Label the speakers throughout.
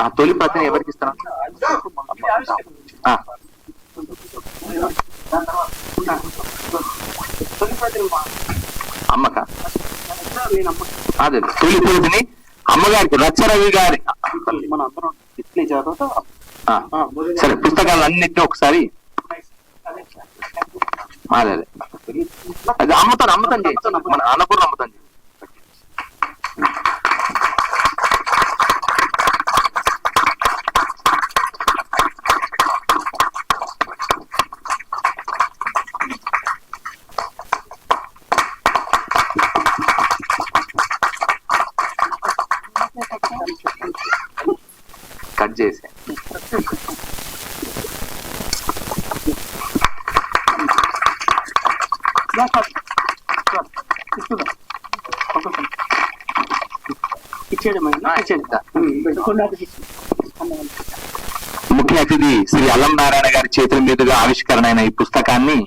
Speaker 1: ఆ తొలి ప్రతిని ఎవరికి ఇస్తాను? అమ్మక అదే తొలి ప్రతిని అమ్మగారికి రచ్చరవి గారి. సరే, పుస్తకాలు అన్నింటినీ ఒకసారి అదే అది అమ్మతాను చేయి, మన అన్నపూర్ణ అమ్మతాను చేయి. కట్ చేసి ముఖ్య అతిథి శ్రీ అల్లం నారాయణ గారి చేతుల మీదుగా ఆవిష్కరణ అయిన ఈ పుస్తకాన్ని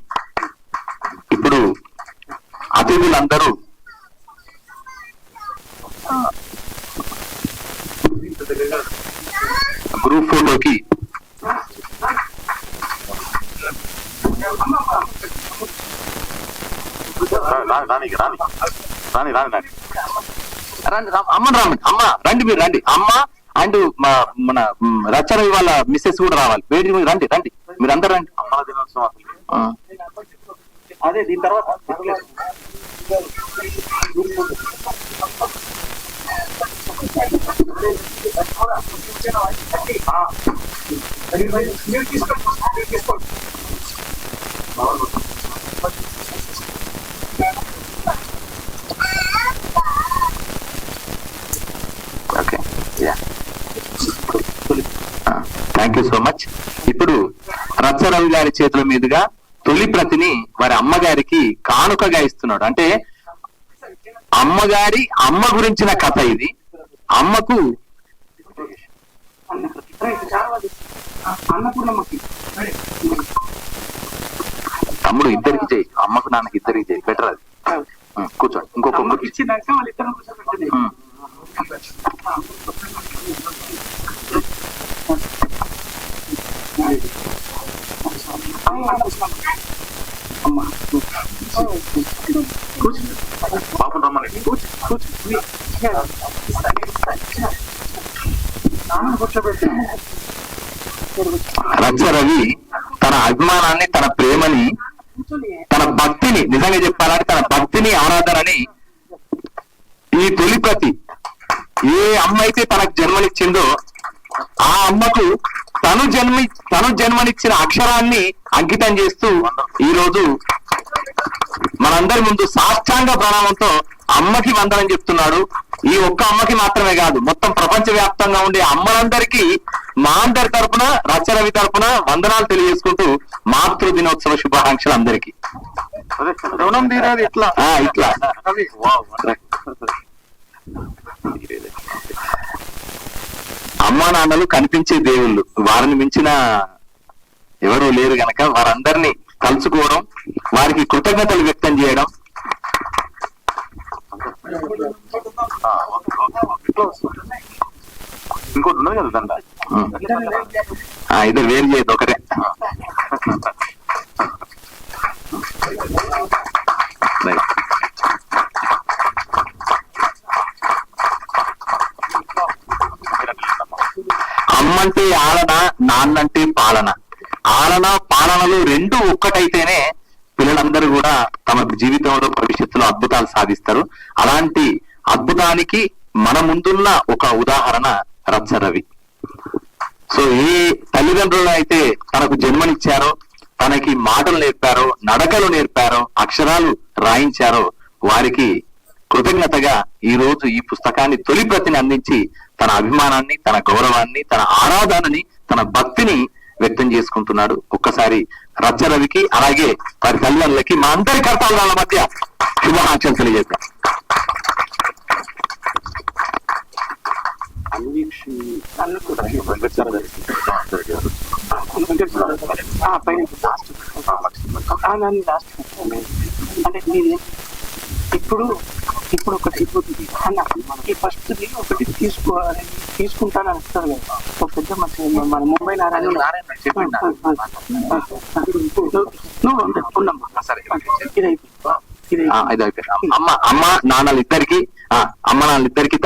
Speaker 1: ఇప్పుడు అతిథులందరూ గ్రూప్ ఫోటోకి అమ్మ రండి, మీరు రండి. అమ్మ అండ్ మన రచ్చరవి వాళ్ళ మిస్సెస్ కూడా రావాలి. వేడి రండి రండి, మీరు అందరు రండి. అమ్మ దినోత్సవం అదే దీని తర్వాత okay, thank you so much. ఇప్పుడు రచ్చరవి గారి చేతుల మీదుగా తొలి ప్రతిని వారి అమ్మగారికి కానుకగా ఇస్తున్నాడు. అంటే అమ్మగారి అమ్మ గురించిన కథ ఇది. అమ్మకు తమ్ముడు ఇద్దరికి చేయి, అమ్మకు నాన్నకి ఇద్దరికి చేయి, బెటర్ అది. కూర్చోండి, ఇంకొక ఇచ్చినాక వాళ్ళిద్దరు కూర్చోండి. బాబు రమ్మని రచ్చరవి తన అభిమానాన్ని, తన ప్రేమని, తన భక్తిని, నిజంగా చెప్పాలంటే తన భక్తిని, ఆరాధనని ఈ తొలి ప్రతి ఏ అమ్మ అయితే తనకు జన్మనిచ్చిందో ఆ అమ్మకు తను జన్మనిచ్చిన అక్షరాన్ని అంకితం చేస్తూ ఈ రోజు మనందరి ముందు సాష్టాంగ ప్రణామంతో అమ్మకి వందనం చెప్తున్నాడు. ఈ ఒక్క అమ్మకి మాత్రమే కాదు, మొత్తం ప్రపంచ వ్యాప్తంగా ఉండే అమ్మలందరికీ మా అందరి తరపున, రచ్చరవి తరపున వందనాలు తెలియజేసుకుంటూ మాతృ దినోత్సవ శుభాకాంక్షలు అందరికీ. రుణం తీరాది ఇట్లా ఇట్లా అమ్మా నాన్నలు కనిపించే దేవుళ్ళు, వారిని మించిన ఎవరూ లేరు గనక వారందరినీ కలుసుకోవడం, వారికి కృతజ్ఞతలు వ్యక్తం చేయడం. ఇంకోటి ఉన్నది కదా దండ, ఇద్దరు వేరు చేయదు ఒకటే. అమ్మంటే ఆలన, నాన్నంటే పాలన. ఆలన పాలనలు రెండు ఒక్కటైతేనే పిల్లలందరూ కూడా తమ జీవితంలో, భవిష్యత్తులో అద్భుతాలు సాధిస్తారు. అలాంటి అద్భుతానికి మన ముందున్న ఒక ఉదాహరణ రచ్చరవి. సో ఏ తల్లిదండ్రులు అయితే తనకు జన్మనిచ్చారో, తనకి మాటలు నేర్పారో, నడకలు నేర్పారో, అక్షరాలు రాయించారో వారికి కృతజ్ఞతగా ఈ రోజు ఈ పుస్తకాన్ని తొలి ప్రతిని అందించి తన అభిమానాన్ని, తన గౌరవాన్ని, తన ఆరాధనని, తన భక్తిని వ్యక్తం చేసుకుంటున్నాడు. ఒక్కసారి రచ్చరవికి అలాగే వారి తల్లిదండ్రులకి మా అందరి కర్తవ్యాల మధ్య శుభాకాంక్షలు తెలియజేస్తాం.
Speaker 2: అంటే ఇప్పుడు ఇప్పుడు ఒకటి అయిపోతుంది అన్న మనకి ఫస్ట్ ఒకటి తీసుకుంటానని వస్తారు కదా ఒక పెద్ద మనిషి మన ముంబై
Speaker 1: అమ్మ నాన్నలిద్దరికి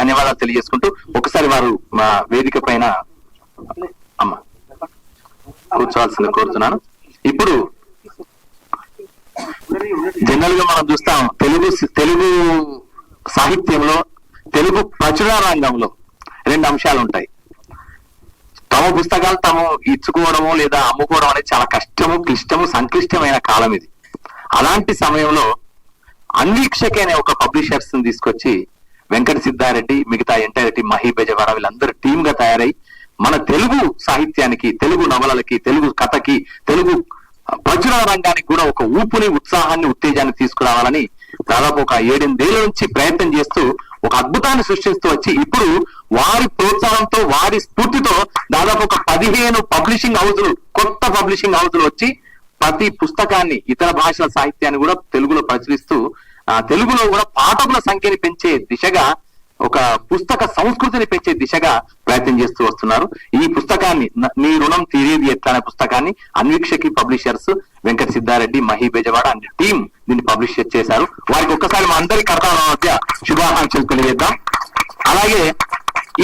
Speaker 1: ధన్యవాదాలు తెలియజేసుకుంటూ ఒకసారి వారు మా వేదిక పైన అమ్మ కూర్చోవాల్సింది కోరుతున్నాను. ఇప్పుడు జనరల్ గా మనం చూస్తాం తెలుగు సాహిత్యంలో తెలుగు ప్రచురణ రంగంలో రెండు అంశాలు ఉంటాయి. తమ పుస్తకాలు తాము ఇచ్చుకోవడము లేదా అమ్ముకోవడం అనేది చాలా కష్టము, క్లిష్టము, సంక్లిష్టమైన కాలం ఇది. అలాంటి సమయంలో అన్వీక్షకి అనే ఒక పబ్లిషర్స్ తీసుకొచ్చి వెంకట సిద్ధారెడ్డి, మిగతా ఎంటైర్ టీం, మహి బెజవాడ వీళ్ళందరూ టీమ్ గా తయారై మన తెలుగు సాహిత్యానికి, తెలుగు నవలలకి, తెలుగు కథకి, తెలుగు ప్రచురణ రంగానికి కూడా ఒక ఊపుని, ఉత్సాహాన్ని, ఉత్తేజాన్ని తీసుకురావాలని దాదాపు ఒక 7-8 ఏళ్ల నుంచి ప్రయత్నం చేస్తూ ఒక అద్భుతాన్ని సృష్టిస్తూ వచ్చి ఇప్పుడు వారి ప్రోత్సాహంతో, వారి స్ఫూర్తితో దాదాపు ఒక 15 పబ్లిషింగ్ హౌజులు, కొత్త పబ్లిషింగ్ హౌజులు వచ్చి ప్రతి పుస్తకాన్ని, ఇతర భాషల సాహిత్యాన్ని కూడా తెలుగులో ప్రచురిస్తూ తెలుగులో కూడా పాఠకుల సంఖ్యని పెంచే దిశగా, ఒక పుస్తక సంస్కృతిని పెంచే దిశగా ప్రయత్నం చేస్తూ వస్తున్నారు. ఈ పుస్తకాన్ని నీ రుణం తీరేది ఎట్లా అనే పుస్తకాన్ని Anvikshiki publishers Venkata Siddareddy, Mahi Bezawada and team దీన్ని పబ్లిష్ చేశారు. వారికి ఒక్కసారి మా అందరి కర్తవ్యాల మధ్య శుభాకాంక్షలు తెలియజేద్దాం. అలాగే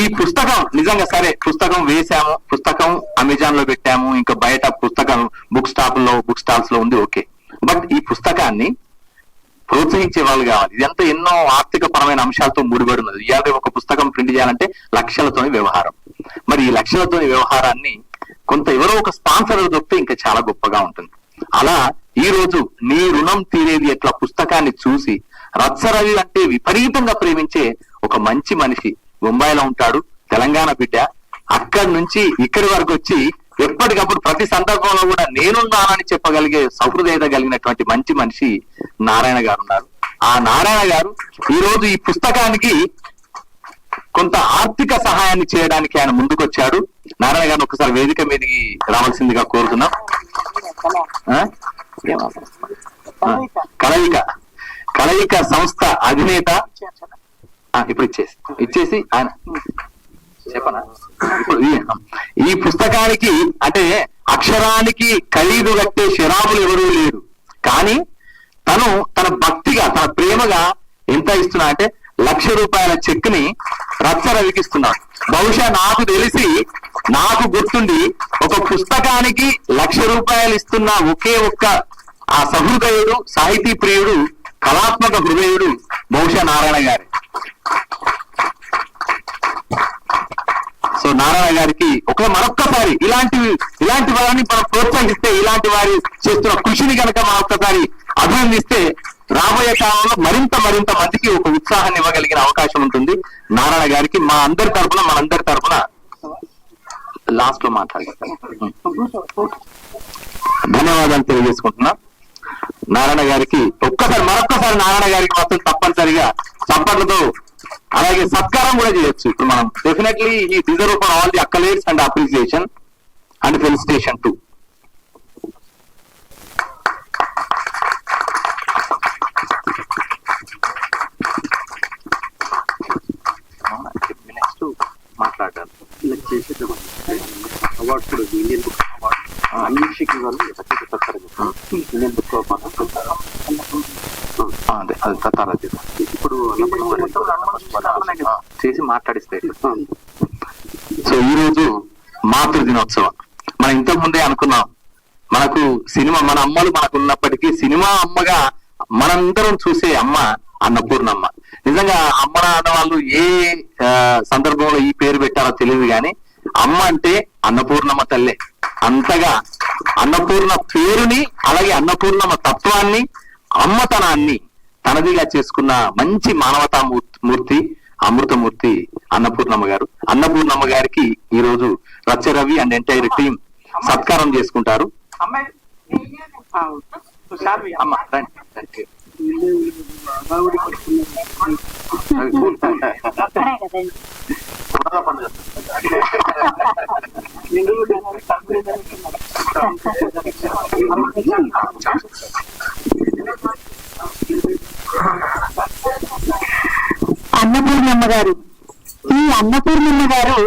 Speaker 1: ఈ పుస్తకం నిజంగా సరే, పుస్తకం వేశాము, పుస్తకం అమెజాన్ లో పెట్టాము, ఇంకా బయట పుస్తకం బుక్ స్టాల్స్ లో ఉంది, ఓకే. బట్ ఈ పుస్తకాన్ని ప్రోత్సహించే వాళ్ళు కావాలి. ఇదంతా ఎన్నో ఆర్థిక పరమైన అంశాలతో ముడిపడి ఉన్నది. ఇవాళ ఒక పుస్తకం ప్రింట్ చేయాలంటే లక్షలతోని వ్యవహారం. మరి ఈ లక్షలతోని వ్యవహారాన్ని కొంత ఎవరో ఒక స్పాన్సర్ దొరికితే ఇంకా చాలా గొప్పగా ఉంటుంది. అలా ఈ రోజు నీ రుణం తీరేది ఎట్లా పుస్తకాన్ని చూసి రత్సరవి అంటే విపరీతంగా ప్రేమించే ఒక మంచి మనిషి, ముంబైలో ఉంటాడు, తెలంగాణ బిడ్డ, అక్కడి నుంచి ఇక్కడి వరకు వచ్చి ఎప్పటికప్పుడు ప్రతి సందర్భంలో కూడా నేనున్నానని చెప్పగలిగే సహృదయత కలిగినటువంటి మంచి మనిషి నారాయణ గారు ఉన్నారు. ఆ నారాయణ గారు ఈ రోజు ఈ పుస్తకానికి కొంత ఆర్థిక సహాయాన్ని చేయడానికి ఆయన ముందుకొచ్చాడు. నారాయణ గారిని ఒకసారి వేదిక మీదకి రావాల్సిందిగా కోరుతున్నాం. కలయిక సంస్థ అధినేత ఇప్పుడు ఇచ్చేసి ఆయన చెప్పనా, ఈ పుస్తకానికి అంటే అక్షరానికి ఖరీదు కట్టే శరాబులు ఎవరూ లేరు, కానీ తను తన భక్తిగా, తన ప్రేమగా ఎంత ఇస్తున్నా అంటే ₹1,00,000 చెక్ ని రవికి ఇస్తున్నాడు. బహుశా నాకు తెలిసి, నాకు గుర్తుండి ఒక పుస్తకానికి ₹1,00,000 ఇస్తున్న ఒకే ఒక్క ఆ సహృదయుడు, సాహితీ ప్రియుడు, కళాత్మక హృదయుడు బహుశా నారాయణ గారే. సో నారాయణ గారికి మరొక్కసారి ఇలాంటి వారిని మనం ప్రోత్సహిస్తే, ఇలాంటి వారి చేస్తున్న కృషిని కనుక మరొక్కసారి అభినందిస్తే రాబోయే కాలంలో మరింత మందికి ఒక ఉత్సాహాన్ని ఇవ్వగలిగిన అవకాశం ఉంటుంది. నారాయణ గారికి మనందరి తరపున లాస్ట్ లో మాట్లాడతాను, ధన్యవాదాలు తెలియజేసుకుంటున్నా. నారాయణ గారికి మరొక్కసారి నారాయణ గారికి మాత్రం తప్పనిసరిగా చప్పట్లతో అలాగే సత్కారం కూడా చేయొచ్చు. ఇప్పుడు మనం డెఫినెట్లీ ఈ deserve for all the accolades and appreciation and felicitation to. Next మాట్లాడారు అవార్డు కూడా ఇండియన్ బుక్ అవార్డు అన్వీక్షకి వాళ్ళు ఇండియన్ బుక్ అదే అది తతారా ఇప్పుడు చేసి మాట్లాడిస్తే. సో ఈ రోజు మాతృ దినోత్సవం. మనం ఇంతకు ముందే అనుకున్నాం, మనకు సినిమా, మన అమ్మలు మనకు ఉన్నప్పటికీ సినిమా అమ్మగా మనందరం చూసే అమ్మ అన్నపూర్ణమ్మ. నిజంగా అమ్మ నాన్న వాళ్ళు ఏ సందర్భంలో ఈ పేరు పెట్టారో తెలియదు, కానీ అమ్మ అంటే అన్నపూర్ణమ్మ తల్లే. అంతగా అన్నపూర్ణ పేరుని, అలాగే అన్నపూర్ణమ్మ తత్వాన్ని, అమ్మతనాన్ని తనదిగా చేసుకున్న మంచి మానవతా మూర్తి, అమృతమూర్తి అన్నపూర్ణమ్మ గారు. అన్నపూర్ణమ్మ గారికి ఈ రోజు రవి అండ్ ఎంటైర్ టీం సత్కారం చేసుకుంటారు.
Speaker 3: అన్నపూర్ణమ్మ గారు. ఈ అన్నపూర్ణమ్మ గారు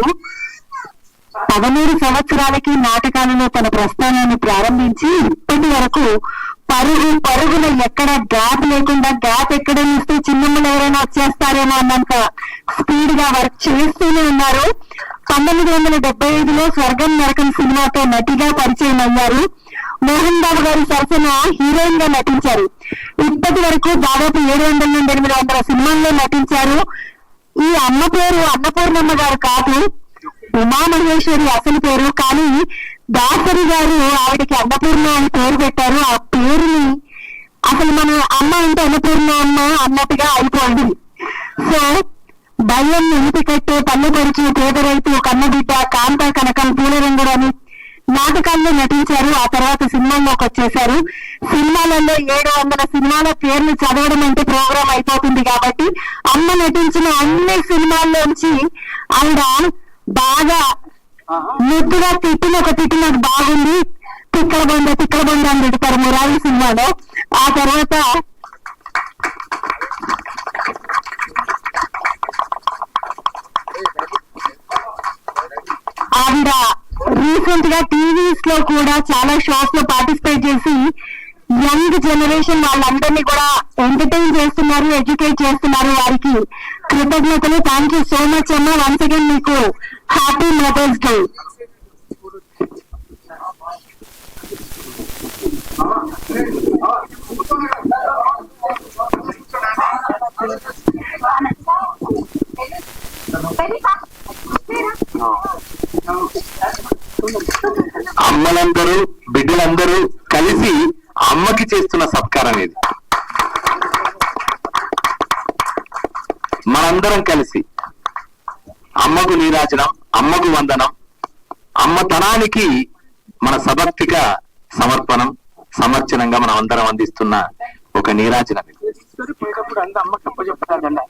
Speaker 3: 13 సంవత్సరాలకి నాటకాలలో తన ప్రస్థానాన్ని ప్రారంభించి ఇప్పటి వరకు పరుగున ఎక్కడ గ్యాప్ లేకుండా, గ్యాప్ ఎక్కడ ఇస్తే చిన్నమ్మలు ఎవరైనా వచ్చేస్తారేమో అన్నంత స్పీడ్ గా వర్క్ చేస్తూనే ఉన్నారు. 1975లో స్వర్గం నరకం సినిమాతో నటిగా పరిచయం అయ్యారు. మోహన్ బాబు గారి సరసన హీరోయిన్ గా నటించారు. ఇప్పటి వరకు దాదాపు 700 నుండి 800 సినిమాల్లో నటించారు. ఈ అమ్మ పేరు అన్నపూర్ణమ్మ గారు కాదు, ఉమామహేశ్వరి అసలు పేరు. కానీ దాసరి గారు ఆవిడకి అన్నపూర్ణ అని పేరు పెట్టారు. ఆ పేరుని అసలు మన అమ్మ అంటే అన్నపూర్ణ అమ్మ అన్నట్టుగా అయిపోయింది. సో భయం, ఇంటికట్టు, పల్లెపరుచు, పేదరైతు, కన్నబిడ్డ, కాంత కనకం, పూలరంగుడు అని నాటకాల్లో నటించారు. ఆ తర్వాత సినిమాల్లోకి వచ్చేశారు. సినిమాలలో 700 సినిమాల పేర్లు చదవడం అంటే ప్రోగ్రాం అయిపోతుంది. కాబట్టి అమ్మ నటించిన అన్ని సినిమాల్లోంచి ఆవిడ బాగా ముద్దుగా తిట్టిన ఒక తిట్టు నాకు బాగుంది, తిక్కల బొంద అని పెడతారు మురారి సినిమాలో. ఆ తర్వాత ఆవిడ రీసెంట్ గా టీవీస్ లో కూడా చాలా షోస్ లో పార్టిసిపేట్ చేసి యంగ్ జనరేషన్ వాళ్ళందరినీ కూడా ఎంటర్టైన్ చేస్తున్నారు, ఎడ్యుకేట్ చేస్తున్నారు. వారికి కృతజ్ఞతలు. థ్యాంక్ యూ సో మచ్ అమ్మ. వన్స్ అగైన్ మీకు హ్యాపీ మదర్స్ డే.
Speaker 1: అమ్మలందరూ బిడ్డలందరూ కలిసి అమ్మకి చేస్తున్న సత్కారం ఇది. మనందరం కలిసి అమ్మకు నీరాజనం, అమ్మకు వందనం, అమ్మతనానికి మన సభక్తిక సమర్పణం, సమర్చనంగా మనం అందరం అందిస్తున్న ఒక నీరాజనం.
Speaker 2: పోయేటప్పుడు అంత అమ్మకి అప్పచెప్తారండి.